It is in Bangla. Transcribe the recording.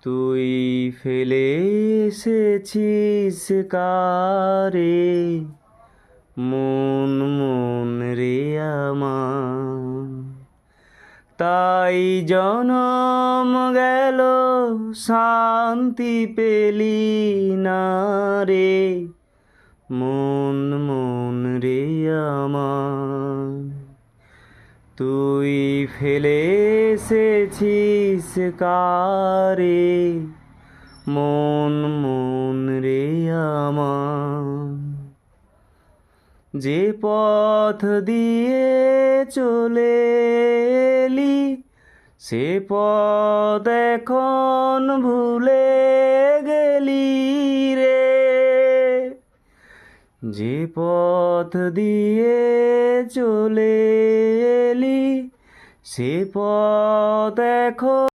তুই ফেলে এসেছিস কারে মন মন রে আমার, তাই জনম গেল শান্তি পেলি না রে মন মন রে আমার। তুই ফেলে এসেছিস কারে মন মন রে আমার। যে পথ দিয়ে চলে এলি সে পথ এখন ভুলে গেলি রে। যে পথ দিয়ে চলে এলি সে পথ এখন